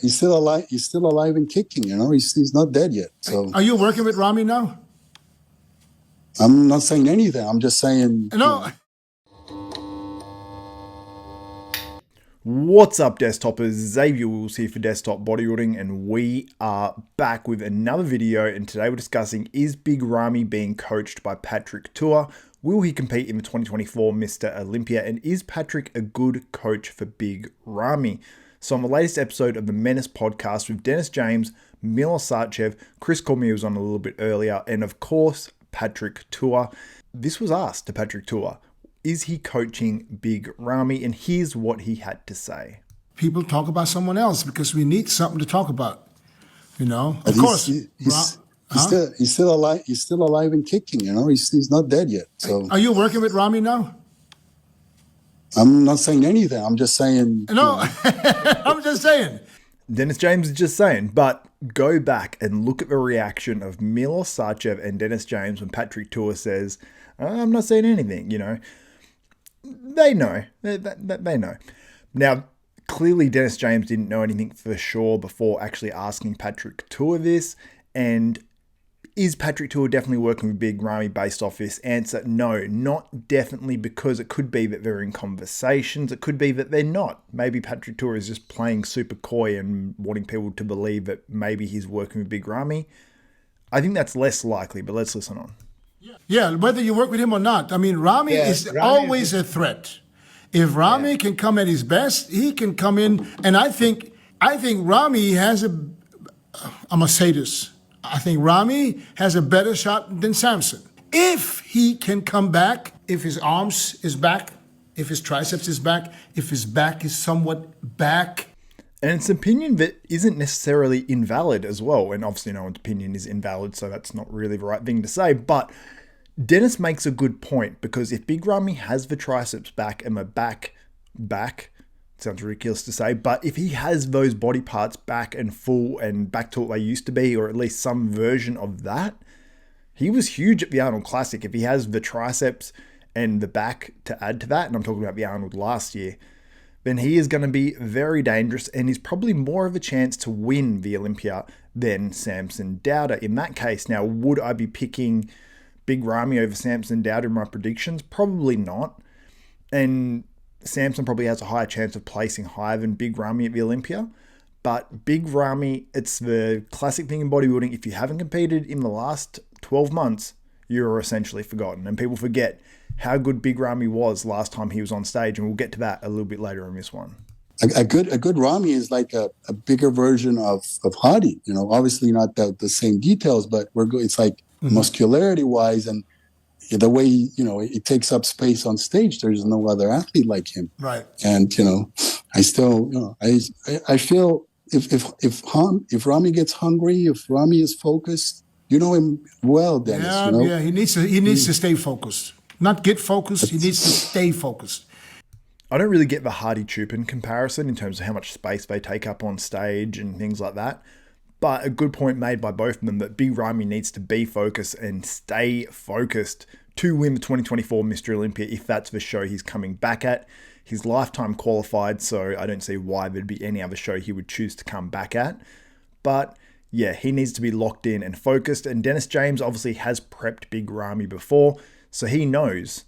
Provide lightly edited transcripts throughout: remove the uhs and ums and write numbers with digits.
He's still alive. He's still alive and kicking. You know, he's not dead yet. So Are you working with Ramy now? I'm not saying anything. I'm just saying. No. What's up, Desktopers? Xavier Wills here for Desktop Bodybuilding, and we are back with another video. And today we're discussing, is Big Ramy being coached by Patrick Tuor? Will he compete in the 2024 Mr. Olympia? And is Patrick a good coach for Big Ramy? So on the latest episode of the Menace podcast with Dennis James, Milot Sarcev, Chris Cormier was on a little bit earlier, and of course, Patrick Tuor. This was asked to Patrick Tuor. Is he coaching Big Ramy? And here's what he had to say. People talk about someone else because we need something to talk about. You know, Of course, he's still alive. He's still alive and kicking. You know, he's not dead yet. So are you working with Ramy now? I'm not saying anything. I'm just saying. No, I'm just saying. Dennis James is just saying, but go back and look at the reaction of Milot Sarcev and Dennis James when Patrick Tuor says, I'm not saying anything, you know. They know. They know. Now, clearly Dennis James didn't know anything for sure before actually asking Patrick Tuor this. And is Patrick Tuor definitely working with Big Ramy based off this? Answer, no, not definitely, because it could be that they're in conversations. It could be that they're not. Maybe Patrick Tuor is just playing super coy and wanting people to believe that maybe he's working with Big Ramy. I think that's less likely, but let's listen on. Yeah, whether you work with him or not. I mean, Ramy is always a threat. If Ramy can come at his best, he can come in. And I think Ramy has I'm going to say this. I think Ramy has a better shot than Samson. If he can come back, if his arms is back, if his triceps is back, if his back is somewhat back. And it's an opinion that isn't necessarily invalid as well. And obviously no one's opinion is invalid, so that's not really the right thing to say. But Dennis makes a good point, because if Big Ramy has the triceps back and the back, sounds ridiculous to say, but if he has those body parts back and full and back to what they used to be, or at least some version of that, he was huge at the Arnold Classic. If he has the triceps and the back to add to that, and I'm talking about the Arnold last year, then he is going to be very dangerous and is probably more of a chance to win the Olympia than Samson Dauda in that case. Now, would I be picking Big Ramy over Samson Dauda in my predictions? Probably not. And Samson probably has a higher chance of placing higher than Big Ramy at the Olympia. But Big Ramy, it's the classic thing in bodybuilding. If you haven't competed in the last 12 months, you're essentially forgotten. And people forget how good Big Ramy was last time he was on stage. And we'll get to that a little bit later in this one. A good Ramy is like a bigger version of Hadi. You know, obviously not the same details, but it's like muscularity wise and the way, you know, it takes up space on stage. There's no other athlete like him. Right. And, you know, I still, you know, I feel if Ramy gets hungry, if Ramy is focused, you know him well, Dennis. Yeah, you know? yeah. He needs to stay focused. Not get focused. He needs to stay focused. I don't really get the Hadi Chupin comparison in terms of how much space they take up on stage and things like that. But a good point made by both of them that Big Ramy needs to be focused and stay focused to win the 2024 Mr. Olympia if that's the show he's coming back at. He's lifetime qualified, so I don't see why there'd be any other show he would choose to come back at. But yeah, he needs to be locked in and focused. And Dennis James obviously has prepped Big Ramy before, so he knows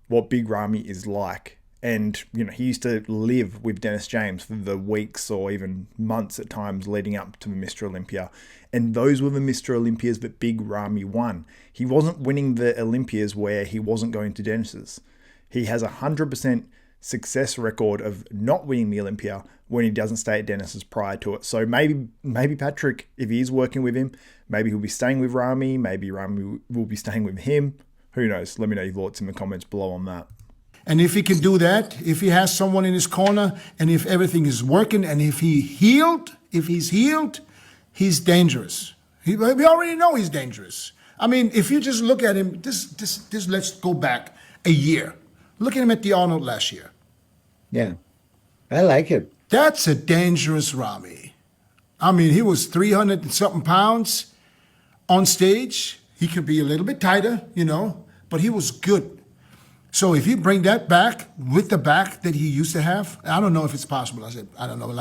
what Big Ramy is like. And, you know, he used to live with Dennis James for the weeks or even months at times leading up to the Mr. Olympia. And those were the Mr. Olympias that Big Ramy won. He wasn't winning the Olympias where he wasn't going to Dennis's. He has a 100% success record of not winning the Olympia when he doesn't stay at Dennis's prior to it. So maybe Patrick, if he is working with him, maybe he'll be staying with Ramy. Maybe Ramy will be staying with him. Who knows? Let me know your thoughts in the comments below on that. And if he can do that, if he has someone in his corner, and if everything is working, and if he's healed, he's dangerous. We already know he's dangerous. I mean, if you just look at him, let's go back a year. Look at him at the Arnold last year. Yeah, I like it. That's a dangerous Ramy. I mean, he was 300 and something pounds on stage. He could be a little bit tighter, you know, but he was good. So if you bring that back with the back that he used to have, I don't know if it's possible. I don't know.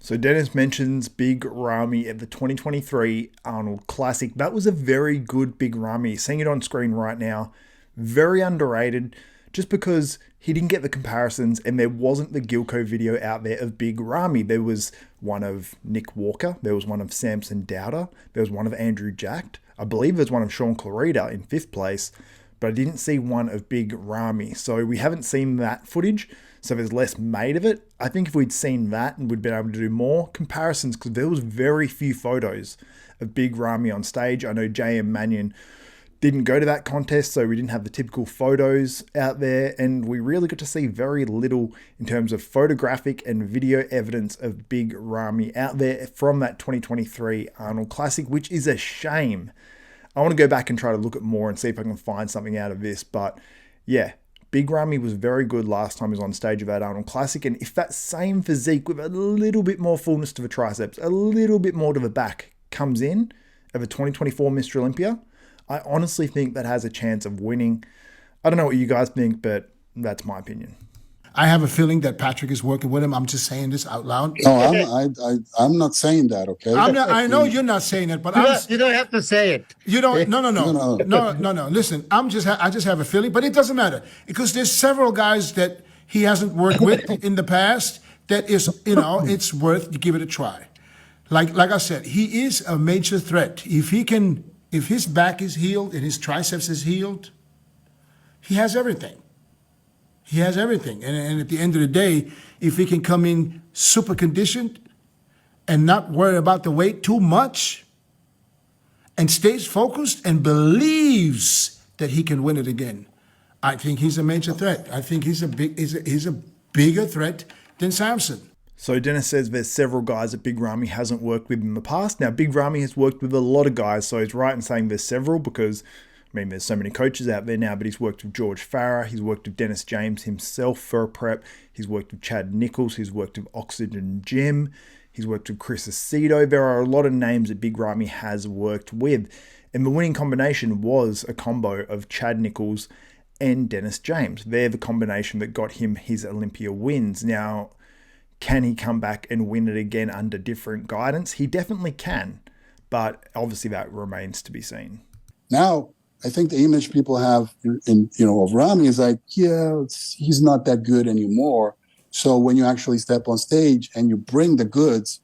So Dennis mentions Big Ramy at the 2023 Arnold Classic. That was a very good Big Ramy. Seeing it on screen right now, very underrated just because he didn't get the comparisons and there wasn't the Gilco video out there of Big Ramy. There was one of Nick Walker. There was one of Samson Dowder. There was one of Andrew Jacked. I believe there's one of Sean Clarita in 5th place, but I didn't see one of Big Ramy. So we haven't seen that footage. So there's less made of it. I think if we'd seen that and we'd been able to do more comparisons, because there was very few photos of Big Ramy on stage. I know JM Mannion didn't go to that contest, so we didn't have the typical photos out there, and we really got to see very little in terms of photographic and video evidence of Big Ramy out there from that 2023 Arnold Classic, which is a shame. I want to go back and try to look at more and see if I can find something out of this, but yeah, Big Ramy was very good last time he was on stage of that Arnold Classic, and if that same physique with a little bit more fullness to the triceps, a little bit more to the back comes in of a 2024 Mr. Olympia, I honestly think that has a chance of winning. I don't know what you guys think, but that's my opinion. I have a feeling that Patrick is working with him. I'm just saying this out loud. No, I'm not saying that. Okay. I know you're not saying it, but you don't have to say it. You don't. No. Listen, I just have a feeling, but it doesn't matter because there's several guys that he hasn't worked with in the past. That is, it's worth to give it a try. Like I said, he is a major threat. If his back is healed and his triceps is healed, he has everything. He has everything. And at the end of the day, if he can come in super conditioned and not worry about the weight too much and stays focused and believes that he can win it again, I think he's a major threat. I think he's a bigger threat than Samson. So Dennis says there's several guys that Big Ramy hasn't worked with in the past. Now, Big Ramy has worked with a lot of guys, so he's right in saying there's several because, there's so many coaches out there now, but he's worked with George Farah, he's worked with Dennis James himself for a prep, he's worked with Chad Nichols, he's worked with Oxygen Jim, he's worked with Chris Aceto. There are a lot of names that Big Ramy has worked with. And the winning combination was a combo of Chad Nichols and Dennis James. They're the combination that got him his Olympia wins. Now, can he come back and win it again under different guidance? He definitely can, but obviously that remains to be seen. Now, I think the image people have of Ramy is like, he's not that good anymore. So when you actually step on stage and you bring the goods,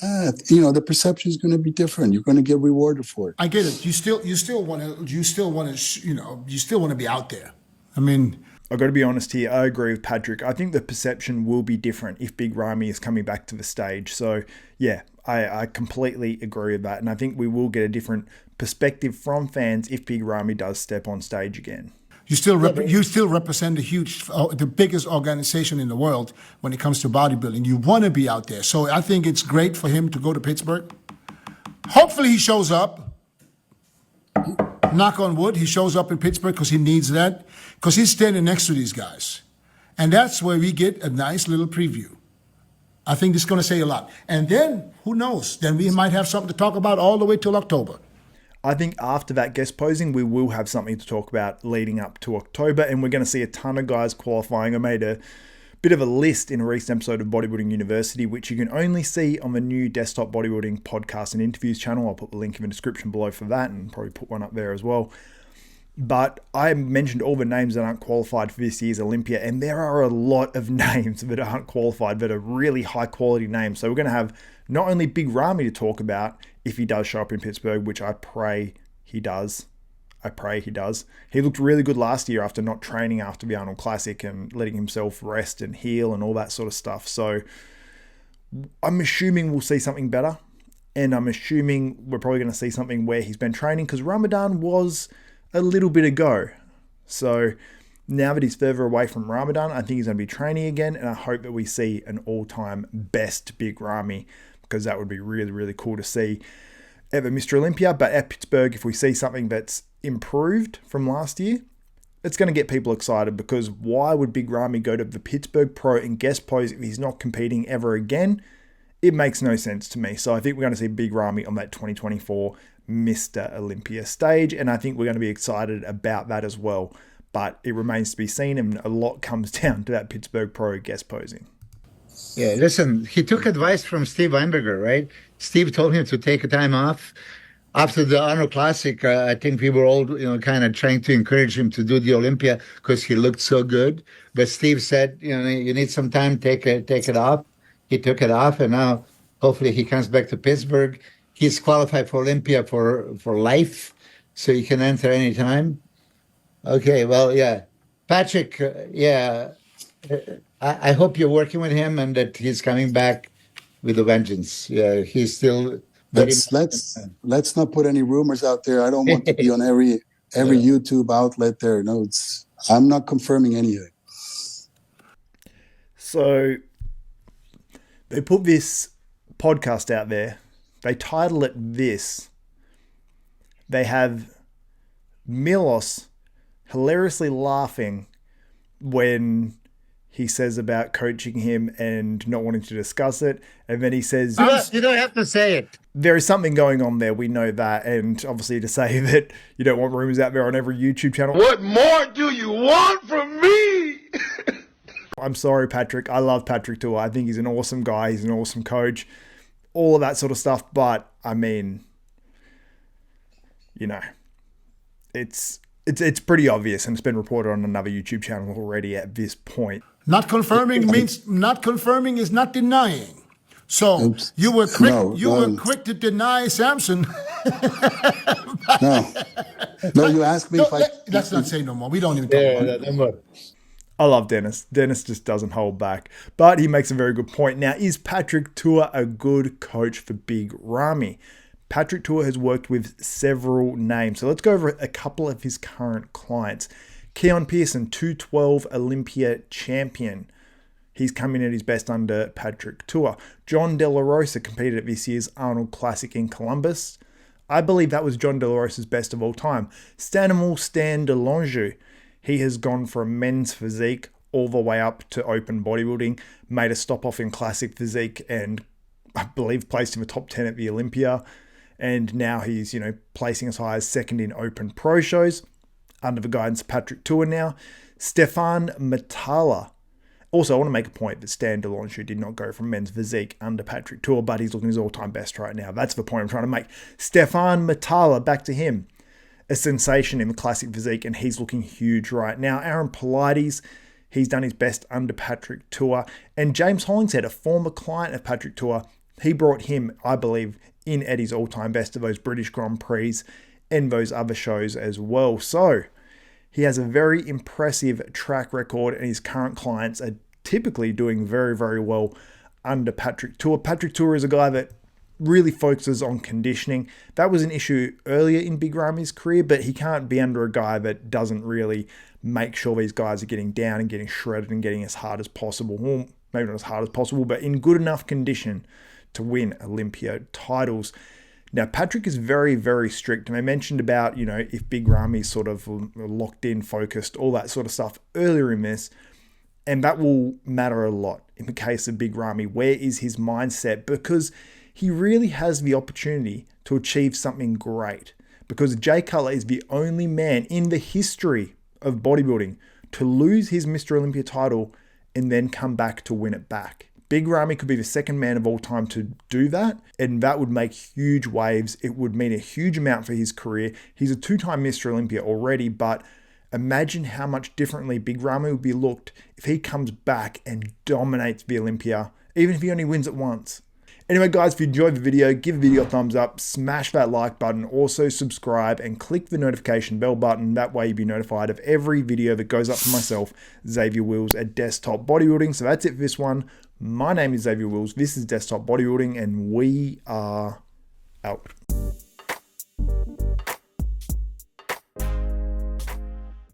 the perception is going to be different. You're going to get rewarded for it. I get it. You still want to be out there. I mean, I've got to be honest here. I agree with Patrick. I think the perception will be different if Big Ramy is coming back to the stage. So yeah, I completely agree with that. And I think we will get a different perspective from fans if Big Ramy does step on stage again. You still represent the biggest organization in the world when it comes to bodybuilding. You want to be out there. So I think it's great for him to go to Pittsburgh. Hopefully he shows up. Knock on wood, he shows up in Pittsburgh because he needs that. Because he's standing next to these guys. And that's where we get a nice little preview. I think this is going to say a lot. And then, who knows? Then we might have something to talk about all the way till October. I think after that guest posing, we will have something to talk about leading up to October, and we're going to see a ton of guys qualifying. I made a bit of a list in a recent episode of Bodybuilding University, which you can only see on the new Desktop Bodybuilding podcast and interviews channel. I'll put the link in the description below for that and probably put one up there as well. But I mentioned all the names that aren't qualified for this year's Olympia, and there are a lot of names that aren't qualified that are really high quality names. So we're going to have not only Big Ramy to talk about if he does show up in Pittsburgh, which I pray he does. He looked really good last year after not training after the Arnold Classic and letting himself rest and heal and all that sort of stuff. So I'm assuming we'll see something better. And I'm assuming we're probably going to see something where he's been training because Ramadan was a little bit ago. So now that he's further away from Ramadan, I think he's going to be training again. And I hope that we see an all-time best Big Ramy because that would be really, really cool to see at the Mr. Olympia. But at Pittsburgh, if we see something that's improved from last year, it's going to get people excited because why would Big Ramy go to the Pittsburgh Pro and guest pose if he's not competing ever again? It makes no sense to me. So I think we're going to see Big Ramy on that 2024 Mr. Olympia stage, and I think we're going to be excited about that as well. But it remains to be seen, and a lot comes down to that Pittsburgh Pro guest posing. Yeah, listen, he took advice from Steve Weinberger, right? Steve told him to take a time off. After the Arnold Classic, I think we were all, kind of trying to encourage him to do the Olympia because he looked so good. But Steve said, you need some time, take it off. He took it off, and now hopefully he comes back to Pittsburgh. He's qualified for Olympia for life, so he can enter anytime. Okay, well, yeah. Patrick, yeah, I hope you're working with him and that he's coming back with a vengeance. Yeah, he's still very Let's not put any rumors out there. I don't want to be on every YouTube outlet there. No, I'm not confirming anything. So they put this podcast out there. They title it this. They have Milos hilariously laughing when he says about coaching him and not wanting to discuss it. And then he says, you don't have to say it. There is something going on there. We know that. And obviously to say that you don't want rumors out there on every YouTube channel. What more do you want from me? I'm sorry, Patrick. I love Patrick Tua. I think he's an awesome guy. He's an awesome coach. All of that sort of stuff. But, I mean, it's pretty obvious, and it's been reported on another YouTube channel already at this point. Not confirming means not confirming is not denying. So you were quick. Were quick to deny Samson. No, you asked me if I. Let's not say no more. We don't even talk about it. No. I love Dennis. Dennis just doesn't hold back, but he makes a very good point. Now, is Patrick Tua a good coach for Big Ramy? Patrick Tua has worked with several names. So let's go over a couple of his current clients. Keon Pearson, 212 Olympia champion. He's coming at his best under Patrick Tua. John De La Rosa competed at this year's Arnold Classic in Columbus. I believe that was John De La Rosa's best of all time. Stanimal Stan DeLonge. He has gone from men's physique all the way up to open bodybuilding, made a stop off in classic physique, and I believe placed in the top 10 at the Olympia. And now he's, placing as high as second in open pro shows under the guidance of Patrick Tua now. Stefan Matala. Also, I want to make a point that Stan DeLonge did not go from men's physique under Patrick Tua, but he's looking his all-time best right now. That's the point I'm trying to make. Stefan Matala, back to him. A sensation in the classic physique, and he's looking huge right now. Aaron Pilates, he's done his best under Patrick Tua. And James Hollingshead, a former client of Patrick Tua, he brought him, I believe, in at his all-time best of those British Grand Prix and those other shows as well. So he has a very impressive track record, and his current clients are typically doing very, very well under Patrick Tua. Patrick Tua is a guy that really focuses on conditioning. That was an issue earlier in Big Ramy's career, but he can't be under a guy that doesn't really make sure these guys are getting down and getting shredded and getting as hard as possible. Well, maybe not as hard as possible, but in good enough condition to win Olympia titles. Now, Patrick is very, very strict. And I mentioned about, if Big Ramy's sort of locked in, focused, all that sort of stuff earlier in this. And that will matter a lot in the case of Big Ramy. Where is his mindset? Because he really has the opportunity to achieve something great. Because Jay Cutler is the only man in the history of bodybuilding to lose his Mr. Olympia title and then come back to win it back. Big Ramy could be the second man of all time to do that, and that would make huge waves. It would mean a huge amount for his career. He's a two-time Mr. Olympia already, but imagine how much differently Big Ramy would be looked if he comes back and dominates the Olympia, even if he only wins it once. Anyway, guys, if you enjoyed the video, give the video a thumbs up, smash that like button, also subscribe and click the notification bell button. That way you'll be notified of every video that goes up for myself, Xavier Wills at Desktop Bodybuilding. So that's it for this one. My name is Xavier Wills. This is Desktop Bodybuilding, and we are out.